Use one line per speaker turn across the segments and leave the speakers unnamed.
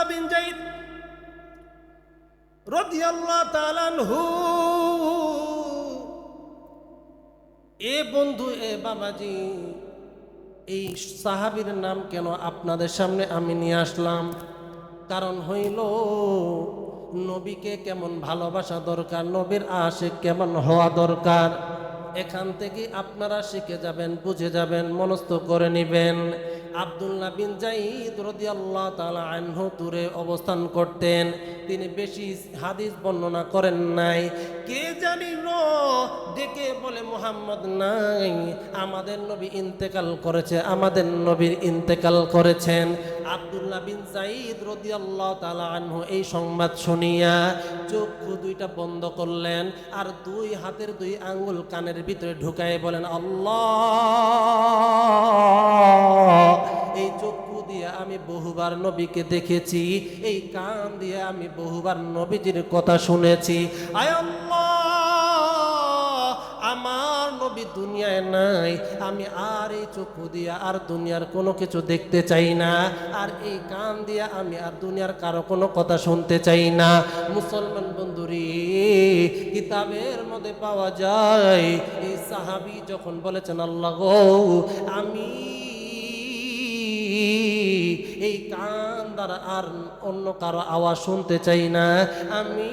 আব্দুল্লাহ বিন যায়েদ রাদিয়াল্লাহু তাআলা আনহু, এ বন্ধু, এ বাবাজি, এই সাহাবীর নাম কেন আপনাদের সামনে আমি নিয়ে আসলাম? কারণ হইল নবীকে কেমন ভালোবাসা দরকার, নবীর আশিক কেমন হওয়া দরকার। এখান থেকে আপনারা শিখে যাবেন, বুঝে যাবেন, মনস্থ করে নেবেন। আব্দুল্লাহ বিন যায়েদ রাদিয়াল্লাহু তাআলা আনহু দূরে অবস্থান করতেন, তিনি বেশি হাদিস বর্ণনা করেন নাই। কে জানিল ডেকে বলে, মুহাম্মদ নাই, আমাদের নবী ইন্তেকাল করেছে, আমাদের নবীর ইন্তেকাল করেছেন। আব্দুল্লাহ বিন যায়েদ রাদিয়াল্লাহু তাআলা আনহু এই সংবাদ শুনিয়া চক্ষু দুইটা বন্ধ করলেন, আর দুই হাতের দুই আঙ্গুল কানের ভিতরে ঢুকায় বলেন, আল্লাহ, এই চক্ষু দিয়ে আমি বহুবার নবীকে দেখেছি, এই কান দিয়ে আমি বহুবার নবীজির কথা শুনেছি। আয় আল্লাহ, আমার নবী দুনিয়ায় নাই, আমি আর এই চক্ষু দিয়া আর দুনিয়ার কোনো কিছু দেখতে চাই না, আর এই কান দিয়া আমি আর দুনিয়ার কারো কোনো কথা শুনতে চাই না। মুসলমান বন্ধুরি, কিতাবের মধ্যে পাওয়া যায় এই সাহাবী যখন বলেছেন, আল্লাহ গো, আমি এই কান দ্বারা আর অন্য কারো আওয়াজ শুনতে চাই না, আমি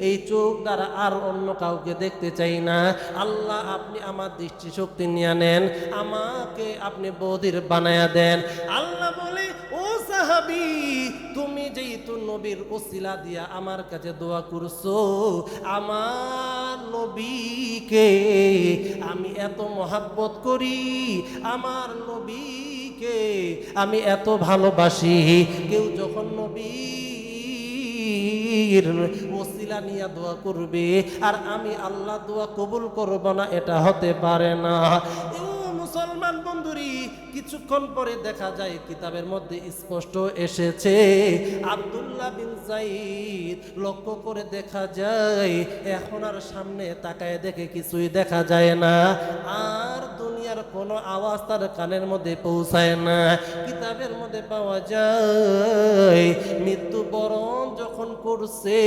এই চোখ দ্বারা আর অন্য কাউকে দেখতে চাই না। আল্লাহ, আপনি আমার দৃষ্টিশক্তি নিয়ে নেন, আমাকে আপনি বধির বানায়া দেন। আল্লাহ বলে, ও সাহাবী, তুমি যেহেতু নবীর ওসিলা দিয়া আমার কাছে দোয়া করছো, আমার নবীকে আমি এত মহাব্বত করি, আমার নবীকে আমি এত ভালোবাসি, কেউ যখন নবীর ওসিলা নিয়ে দোয়া করবে আর আমি আল্লাহ দোয়া কবুল করব না, এটা হতে পারে না। মুসলমান বন্ধুরি, কিছুক্ষণ পরে দেখা যায় কিতাবের মধ্যে স্পষ্ট এসেছে, আব্দুল্লাহ বিন যায়েদ লক্ষ্য করে দেখা যায় এখন আর সামনে তাকায় দেখে কিছুই দেখা যায় না, আর দুনিয়ার কোনো আওয়াজ তার কানের মধ্যে পৌঁছায় না। কিতাবের মধ্যে পাওয়া যায় মৃত্যুবরণ যখন করছে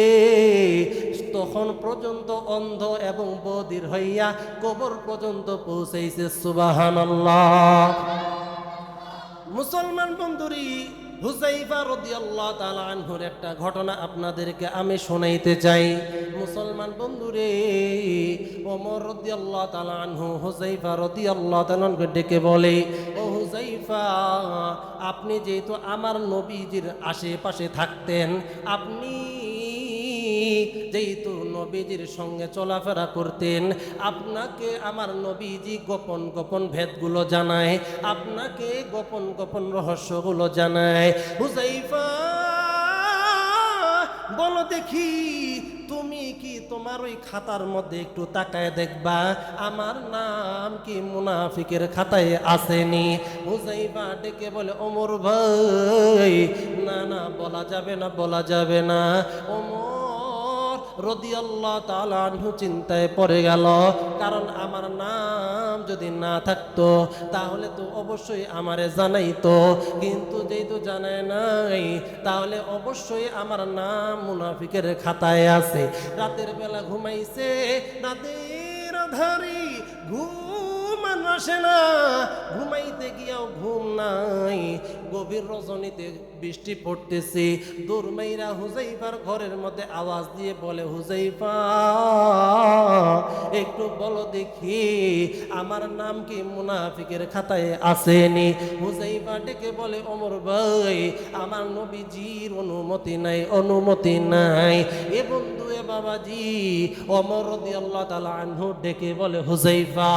তখন পর্যন্ত অন্ধ এবং বধির হইয়া কবর পর্যন্ত পৌঁছাইছে। সুবহানাল্লাহ। মুসলমান বন্ধুরি, হুযায়ফা রাদিয়াল্লাহু তাআলা আনহুর একটা ঘটনা আপনাদেরকে আমি শোনাইতে চাই। মুসলমান বন্ধুরে, ওমর রাদিয়াল্লাহু তাআলা আনহু হুযায়ফা রাদিয়াল্লাহু তাআলা আনহুকে ডেকে বলে, ও হুযায়ফা, আপনি যেহেতু আমার নবীজির আশেপাশে থাকতেন, আপনি যেহেতু নবীজির সঙ্গে চলাফেরা করতেন, আপনাকে আমার নবীজি গোপন গোপন ভেদগুলো জানায়, আপনাকে গোপন গোপন রহস্যগুলো জানায়। হুযায়ফা, বলো দেখি, তুমি কি তোমার ওই খাতার মধ্যে একটু তাকায় দেখবা আমার নাম কি মুনাফিকের খাতায় আসেনি? হুযায়ফা ডেকে বলে, ওমর ভাই, না না, বলা যাবে না, বলা যাবে না। ওমর রাদিয়াল্লাহু তাআলা আনহু চিন্তায় পড়ে গেল, কারণ আমার নাম যদি না থাকতো তাহলে তো অবশ্যই আমারে জানাইতো, কিন্তু যেহেতু জানায় নাই তাহলে অবশ্যই আমার নাম মুনাফিকের খাতায় আছে। রাতের বেলা ঘুমাইছে, রাতের আধারে ঘুম আসে না, ঘুমাইতে গিয়াও ঘুম নাই, গভীর রজনীতে বৃষ্টি পড়তেছে, দৌড় মাইরা হুযায়ফার ঘরের মধ্যে আওয়াজ দিয়ে বলে, হুযায়ফা, একটু বলো দেখি আমার নাম কি মুনাফিকের খাতায় আসেনি? হুযায়ফা ডেকে বলে, ওমর ভাই, আমার নবীজির অনুমতি নাই, অনুমতি নাই। এ বন্ধু, এ বাবাজি, ওমর রাদিয়াল্লাহু তাআলা আনহু ডেকে বলে, হুযায়ফা,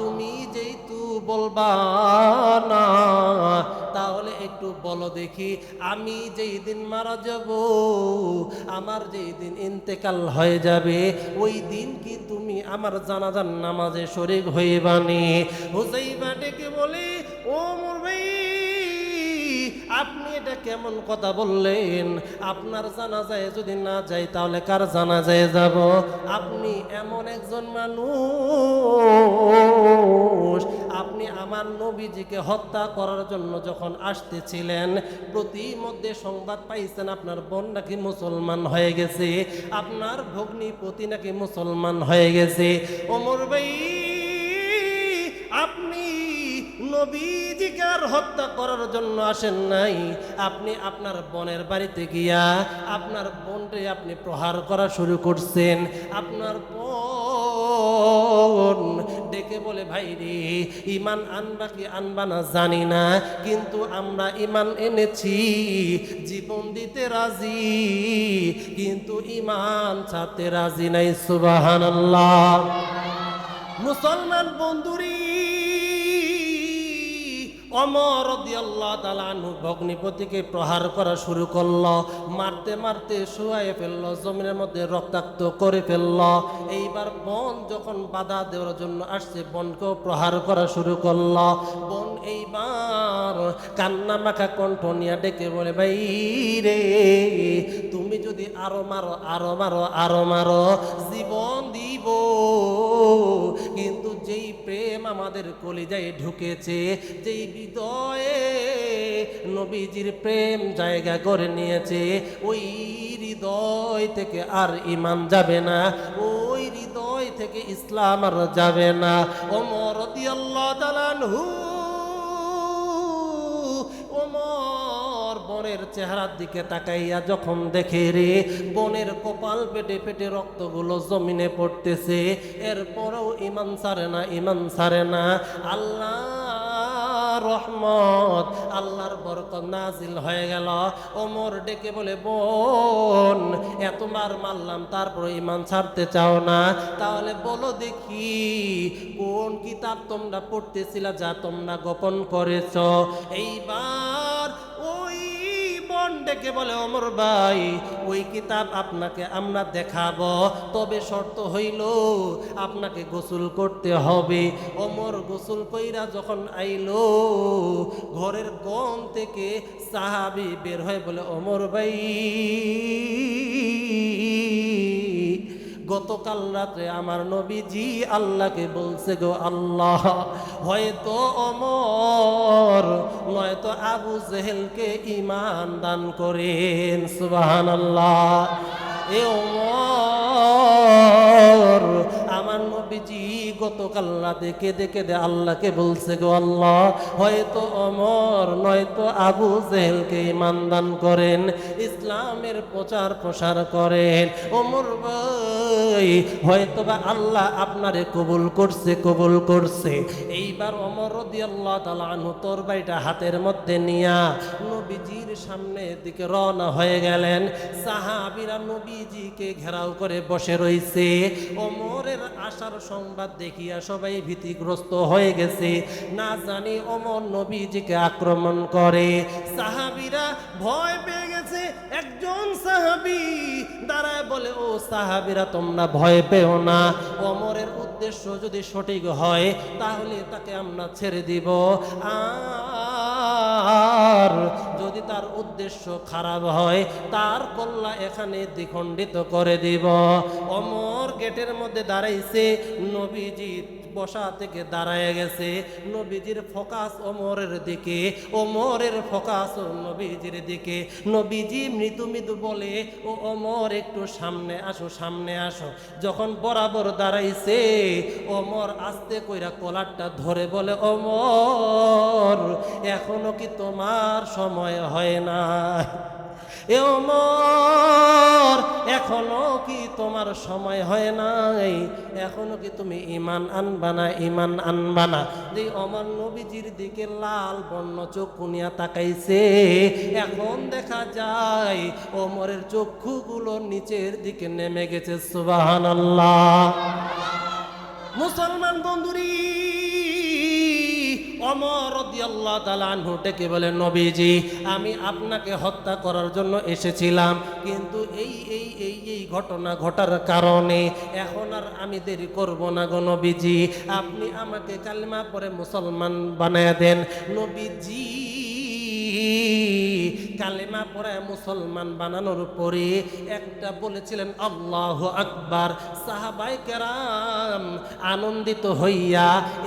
তুমি যেহেতু বলবা না, তাহলে একটু বলো দেখি, আমি যেই দিন মারা যাব, আমার যেই দিন ইন্তেকাল হয়ে যাবে, ওই দিন কি তুমি আমার জানাজার নামাজে শরীক হইবানি? হুযায়ফা ডেকে বলে, ও মোর ভাই, আপনি এটা কেমন কথা বললেন? আপনার জানাজায় যদি না যাই তাহলে কার জানাজায় যাব? আপনি এমন একজন মানুষ, আপনি আপনি আমার নবীজিকে হত্যা করার জন্য যখন আসতেছিলেন, প্রতিমধ্যে সংবাদ পাইছেন আপনার বোন নাকি মুসলমান হয়ে গেছে, আপনার ভগ্নিপতি নাকি মুসলমান হয়ে গেছে। ওমর ভাই, আপনি নবীজিকে আর হত্যা করার জন্য আসেন নাই, আপনি আপনার বোনের বাড়িতে গিয়া আপনার বোনকে আপনি প্রহার করা শুরু করছেন। আপনার বোন ডেকে বলে, ভাই রে, ইমান আনবা কি আনবা না জানি না, কিন্তু আমরা ইমান এনেছি, জীবন দিতে রাজি, কিন্তু ইমান ছাড়তে রাজি নাই। সুবহানাল্লাহ। মুসলমান বন্ধুরি, ওমর রাদিয়াল্লাহু তাআলা আনহু ভগ্নিপতিকে প্রহার করা শুরু করলো, মারতে মারতে শুয়ায়ে ফেললো, জমিনের মধ্যে রক্তাক্ত করে ফেললো। এইবার বোন যখন বাধা দেওয়ার জন্য আসছে, বোনকেও প্রহার করা শুরু করলো। বোন এইবার কান্না মাখা কণ্ঠ নিয়ে ডেকে বলে, ভাই রে, তুমি যদি আরো মারো, আরো মারো, আরো মারো, জীবন দিব, কিন্তু যেই প্রেম আমাদের কলিজায় ঢুকেছে, যেই হৃদয়ে নবীজির প্রেম জায়গা করে নিয়েছে, ওই হৃদয় থেকে আর ঈমান যাবে না, ওই হৃদয় থেকে ইসলাম আর যাবে না। ওমর রাদিয়াল্লাহু তাআলা আনহু, ওমর বোনের চেহারার দিকে তাকাইয়া যখন দেখে রে, বোনের কপাল পেটে পেটে রক্তগুলো জমিনে পড়তেছে, এরপরেও ঈমান ছাড়ে না, ঈমান ছাড়ে না। আল্লাহ রহমত, আল্লাহর বরকত নাজিল হয়ে গেল। ওমর ডেকে বলে, বোন, এতবার মারলাম তারপর ঈমান ছাড়তে চাও না, তাহলে বলো দেখি কোন কিতাব তোমরা পড়তেছিলা যা তোমরা গোপন করেছ? এইবার ওই বোন ডেকে বলে, ওমর ভাই, ওই কিতাব আপনাকে আমরা দেখাবো, তবে শর্ত হইল আপনাকে গোসল করতে হবে। ওমর গোসল কইরা যখন আইলো, ঘরের কোণ থেকে সাহাবী বের হয়ে বলে, ওমর ভাই, গতকাল রাত্রে আমার নবীজি আল্লাহকে বলছে, গো আল্লাহ, হয়তো ওমর নয়তো আবু জেহেলকে ঈমান দান করেন। সুবহানাল্লাহ। এ ওমর, আমার নবীজি গতকাল রাতে কেঁদে কেঁদে আল্লাহকে বলছে, গো আল্লাহ, হয়তো ওমর নয়তো আবু জেহেলকে ঈমান দান করেন, ইসলামের প্রচার প্রসার করেন। ওমর ভাই, হয়তোবা আল্লাহ আপনারে কবুল করছে, কবুল করছে। এইবার ওমর রাদিয়াল্লাহু তাআলা আনহু তরবারিটা হাতের মধ্যে নিয়া নবীজির সামনের দিকে রওনা হয়ে গেলেন। সাহাবীরা নবীজিকে ঘেরাও করে বসে রইছে। ওমরের আসার সংবাদ দেখিয়া সবাই ভীতিগ্রস্ত হয়ে গেছে, না জানি ওমর নবীজিকে আক্রমণ করে। সাহাবীরা ভয় পেয়ে গেছে। একজন সাহাবী দাঁড়ায় বলে, ও সাহাবীরা, তোমরা ভয় পেও না, ওমরের উদ্দেশ্য যদি সঠিক হয় তাহলে তাকে আমরা ছেড়ে দিব, আর যদি তার উদ্দেশ্য খারাপ হয় তার কল্লা এখানে দ্বিখণ্ডিত করে দিব। ওমর গেটের মধ্যে দাঁড়াইছে, নবীজি বসা থেকে দাঁড়ায় গেছে, নবীজির ফোকাস ওমরের দিকে, ওমরের ফোকাস নবীজির দিকে। নবীজি মৃদু মৃদু বলে, ও ওমর, একটু সামনে আসো, সামনে আসো। যখন বরাবর দাঁড়াইছে, ওমর আস্তে কইরা কলারটা ধরে বলে, ওমর, এখনো কি তোমার সময় হয় না? এ ওমর, এখনো কি তোমার সময় হয় নাই? এখনো কি তুমি ঈমান আনবা না, ঈমান আনবা না? যে ওমর নবীজির দিকে লাল বর্ণ চক্ষু নিয়ে তাকাইছে, এখন দেখা যায় ওমরের চক্ষুগুলো নিচের দিকে নেমে গেছে। সুবহানাল্লাহ। মুসলমান বন্ধুরি, ওমর রাদিয়াল্লাহু তাআলা আনহু ডেকে বলে, নবীজি, আমি আপনাকে হত্যা করার জন্য এসেছিলাম, কিন্তু এই ঘটনা ঘটার কারণে এখন আর আমি দেরি করব না গো নবীজি, আপনি আমাকে কালিমা পড়ে মুসলমান বানায় দেন। নবীজি কালেমা পড়ে মুসলমান বানানোর পরে একটা বলেছিলেন আল্লাহু আকবার। সাহাবায়ে কেরাম আনন্দিত হইয়া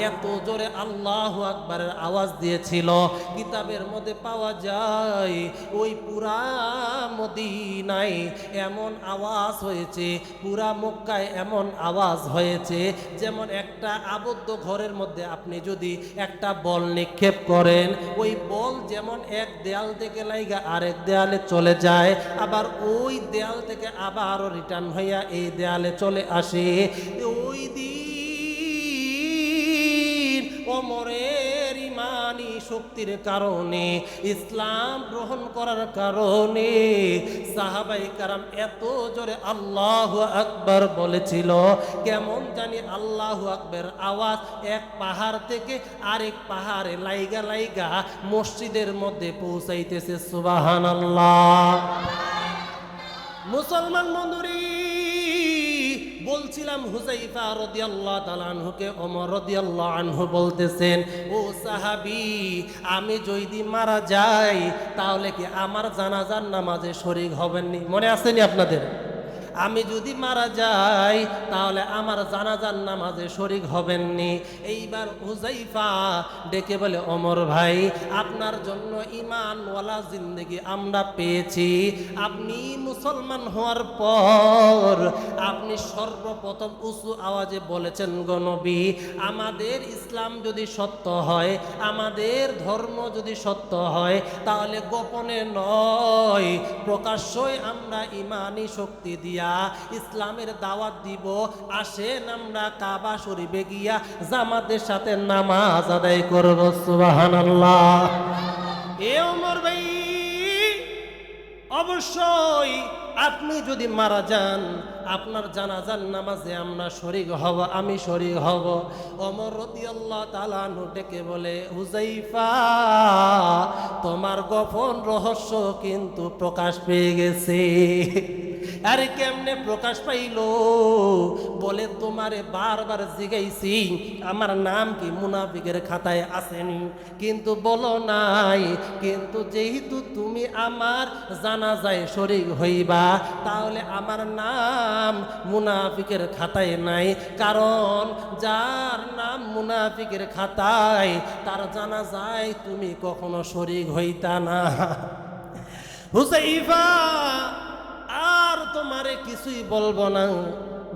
এত জোরে আল্লাহু আকবারের আওয়াজ দিয়েছিল, কিতাবের মধ্যে পাওয়া যায় ওই পুরা মদিনায় এমন আওয়াজ হয়েছে, পুরা মক্কায় এমন আওয়াজ হয়েছে যেমন একটা আবদ্ধ ঘরের মধ্যে আপনি যদি একটা বল নিক্ষেপ করেন, ওই বল যেমন এক দেয়াল থেকে লাইগা আরেক দেয়ালে চলে যায়, আবার ওই দেয়াল থেকে আবারও রিটার্ন হইয়া এই দেয়ালে চলে আসে। ওই দিন ওমরের ইমানি শক্তির কারণে, ইসলাম গ্রহণ করার কারণে সাহাবায়ে কেরাম এত জোরে আল্লাহু আকবার বলেছিল, কেমন জানি আল্লাহু আকবার আওয়াজ এক পাহাড় থেকে আরেক পাহাড়ে লাইগা লাইগা মসজিদের মধ্যে পৌঁছাইতেছে। সুবহানাল্লাহ। মুসলমান বন্ধুরি, বলছিলাম হুযায়ফা রাদিয়াল্লাহু তাআলা আনহুকে ওমর রাদিয়াল্লাহু আনহু বলতেছেন, ও সাহাবী, আমি যদি মারা যাই তাহলে কি আমার জানাজার নামাজে শরীক হবেননি? মনে আসেনি আপনাদের? আমি যদি মারা যাই তাহলে আমার জানাজার নামাজে শরীক হবেননি। এইবার হুযায়ফা ডেকে বলে, ওমর ভাই, আপনার জন্য ঈমানওয়ালা জিন্দেগি আমরা পেয়েছি। আপনি মুসলমান হওয়ার পর আপনি সর্বপ্রথম উঁচু আওয়াজে বলেছেন, গো নবী, আমাদের ইসলাম যদি সত্য হয়, আমাদের ধর্ম যদি সত্য হয়, তাহলে গোপনে নয় প্রকাশ্যই আমরা ঈমানি শক্তি দিয়া ইসলামের দাওয়াত দিব। আসেন আমরা কাবা শরীফে গিয়া জামাতের সাথে নামাজ আদায় করব। সুবহানাল্লাহ। এ ওমর ভাই, অবশ্যই আপনি যদি মারা যান আপনার জানাজার নামাজে আমরা শরীক হব, আমি শরীক হব। ওমর রাদিয়াল্লাহু তাআলা আনহু ডেকে বলে, হুযায়ফা, তোমার গোপন রহস্য কিন্তু প্রকাশ পেয়ে গেছে। আরে কেমনে প্রকাশ পাইল? বলে, তোমারে বারবার জিগাইছি আমার নাম কি মুনাফিকের খাতায় আসেনি, কিন্তু বলো নাই। কিন্তু যেহেতু তুমি আমার জানাজায় শরীক হইবা, তাহলে আমার নাম মুনাফিকের খাতায় নাই। কারণ যার নাম মুনাফিকের খাতায় তার জানাজায় তুমি কখনো শরীক হইতা না। হুযায়ফা, আর তোমারে কিছুই বলবো না,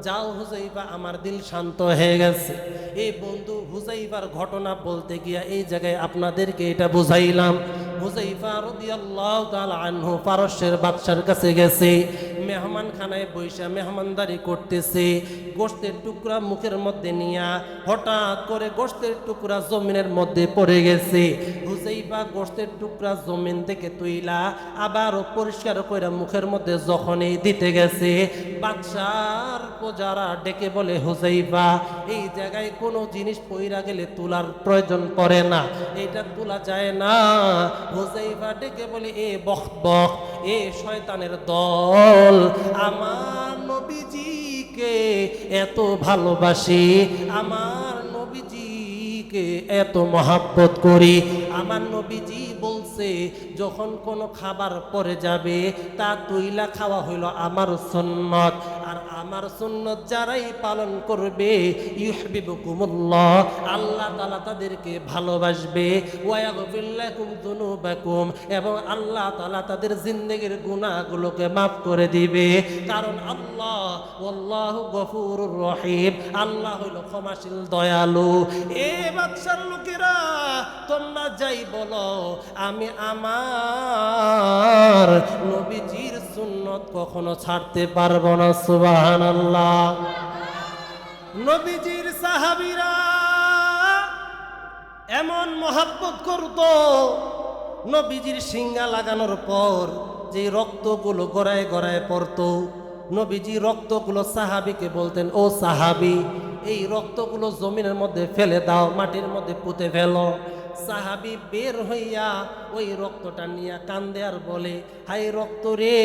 যাও হুযায়ফা, আমার দিল শান্ত হয়ে গেছে। এই বন্ধু হুযায়ফার ঘটনা বলতে গিয়া এই জায়গায় আপনাদেরকে এটা বুঝাইলাম। হুযায়ফা রাদিয়াল্লাহু তাআলা আনহু পারস্যের বাদশার কাছে গেছে, মেহমান খানায় বৈশা মেহমানদারি করতেছে। গোশতের টুকরা মুখের মধ্যে নিয়া হঠাৎ করে গোশতের টুকরা জমিনের মধ্যে পড়ে গেছে। হুযায়ফা গোশতের টুকরা জমিন থেকে তুইলা আবারও পরিষ্কার করে মুখের মধ্যে যখনই দিতে গেছে, বাদশার প্রজারা ডেকে বলে, হুযায়ফা, এই জায়গায় কোনো জিনিস পইরা গেলে তোলার প্রয়োজন পড়ে না, এটা তোলা যায় না। হুযায়ফা ডেকে বলে, এ বখবক, এ শয়তানের দল, আমার নবীজিকে এত ভালোবাসি, আমার নবীজিকে এত মহাব্বত করি। আমার নবীজি বলছে, যখন কোনো খাবার পরে যাবে তা তুইলা খাওয়া হইল আমার সুন্নত, আর আমার সুন্নত যারাই পালন করবে ইউহিব্বুকুমুল্লাহ, আল্লাহ তাআলা তাদেরকে ভালোবাসবে, ওয়া ইয়াগফির লাকুম যুনুবাকুম, এবং আল্লাহ তাআলা তাদের জিন্দেগীর গুনাহগুলোকে মাফ করে দিবে। কারণ আল্লাহ আল্লাহু গফুরুর রহিম, আল্লাহ হইল ক্ষমাশীল দয়ালু। এ বাদশার লোকেরা, তোমরা যাই বলো, আমি আমার নবীজির সুন্নত কখনো ছাড়তে পারবো না। সুবহানাল্লাহ। নবীজির সাহাবীরা এমন মহাব্বত করত, নবীজির সিঙ্গা লাগানোর পর যে রক্তগুলো গড়ায় গড়ায় পড়তো, নবীজি রক্তগুলো সাহাবীকে বলতেন, ও সাহাবী, এই রক্তগুলো জমিনের মধ্যে ফেলে দাও, মাটির মধ্যে পুঁতে ফেলো। সাহাবী বের হইয়া ওই রক্তটা নিয়ে কান্দে আর বলে, হাই রক্ত রে,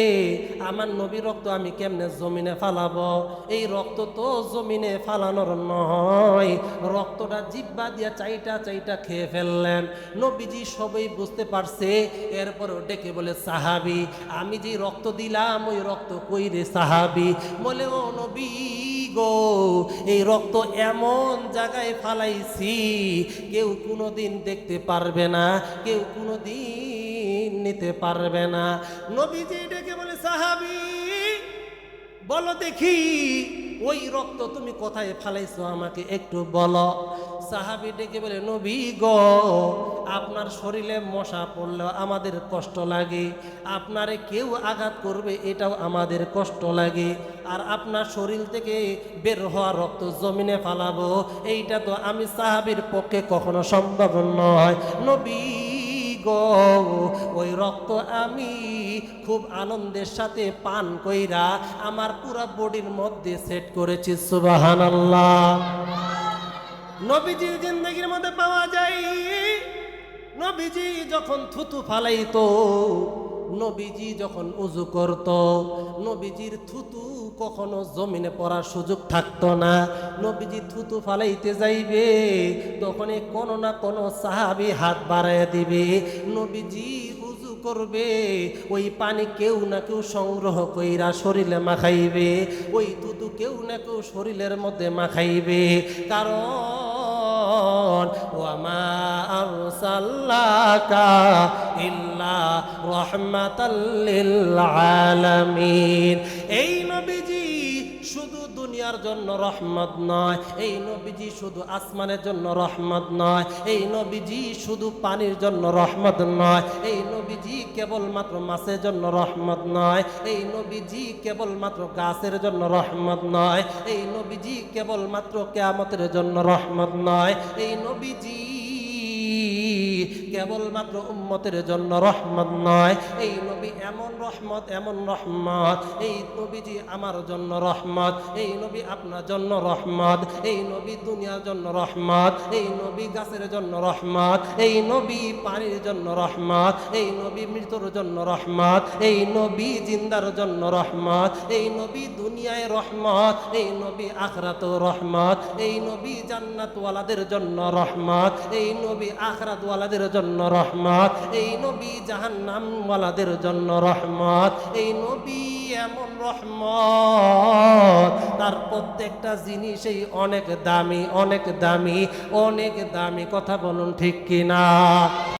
আমার নবী রক্ত আমি কেমনে জমিনে ফালাবো? এই রক্ত তো জমিনে ফালানোর নয়। রক্তটা জিব্বা দিয়া চাইটা চাইটা খেয়ে ফেললেন। নবীজি সবই বুঝতে পারছে। এরপরও ডেকে বলে, সাহাবী, আমি যে রক্ত দিলাম ওই রক্ত কই রে সাহাবী? বলে, ও নবী গো, এই রক্ত এমন জায়গায় ফালাইছি কেউ কোনোদিন দেখতে পারবে না, কেউ কোনোদিন নিতে পারবে না। নবীজি ডেকে বলে, সাহাবী বলো দেখি ওই রক্ত তুমি কোথায় ফালাইছো আমাকে একটু বলো। সাহাবী ডেকে বলে, নবী গো, আপনার শরীরে মশা পড়লেও আমাদের কষ্ট লাগে, আপনারে কেউ আঘাত করবে এটাও আমাদের কষ্ট লাগে, আর আপনার শরীর থেকে বের হওয়া রক্ত জমিনে ফালাবো এইটা তো আমি সাহাবীর পক্ষে কখনো সম্ভব নয়। নবী গো, ওই রক্ত আমি খুব আনন্দের সাথে পান কইরা আমার পুরা বডির মধ্যে সেট করেছি। সুবহানাল্লাহ। নবীজির জিন্দেগির মধ্যে পাওয়া যায়, নবীজি যখন থুতু ফালাইতো, নবীজি যখন উজু করত, নবীজির থুতু কখনো জমিনে পড়ার সুযোগ থাকতো না। নবীজি থুতু ফালাইতে যাইবে তখনই কোনো না কোনো সাহাবী হাত বাড়াইয়া দিবে। নবীজি উজু করবে, ওই পানি কেউ না কেউ সংগ্রহ কইরা শরীরে মাখাইবে, ওই থুতু কেউ না কেউ শরীরের মধ্যে মাখাইবে। কারণ ওয়ামা আরসালনাকা ইল্লা রাহমাতাল লিল আলামিন। এই নবীজি শুধু দুনিয়ার জন্য রহমত নয়, এই নবীজি শুধু আসমানের জন্য রহমত নয়, এই নবীজি শুধু পানির জন্য রহমত নয়, এই নবীজি কেবলমাত্র মাছের জন্য রহমত নয়, এই নবীজি কেবলমাত্র গাছের জন্য রহমত নয়, এই নবীজি কেবলমাত্র কিয়ামতের জন্য রহমত নয়, এই নবীজি কেবলমাত্র উম্মতের জন্য রহমত নয়, এই নবী এমন রহমত, এমন রহমত, এই নবীজি আমার জন্য রহমত, এই নবী আপনার জন্য রহমত, এই নবী দুনিয়ার জন্য রহমত, এই নবী গাছের জন্য রহমত, এই নবী পানির জন্য রহমত, এই নবী মৃত্যুর জন্য রহমত, এই নবী জিন্দার জন্য রহমত, এই নবী দুনিয়ায় রহমত, এই নবী আখিরাতেও রহমত, এই নবী জান্নাতওয়ালাদের জন্য রহমত, এই নবী আখিরাতওয়ালাদের জন্য রহমত, এই নবী জাহান্নামওয়ালাদের জন্য রহমত। এই নবী এমন রহমত, তার প্রত্যেকটা জিনিসই অনেক দামি, অনেক দামি, অনেক দামি। কথা বলুন ঠিক কিনা?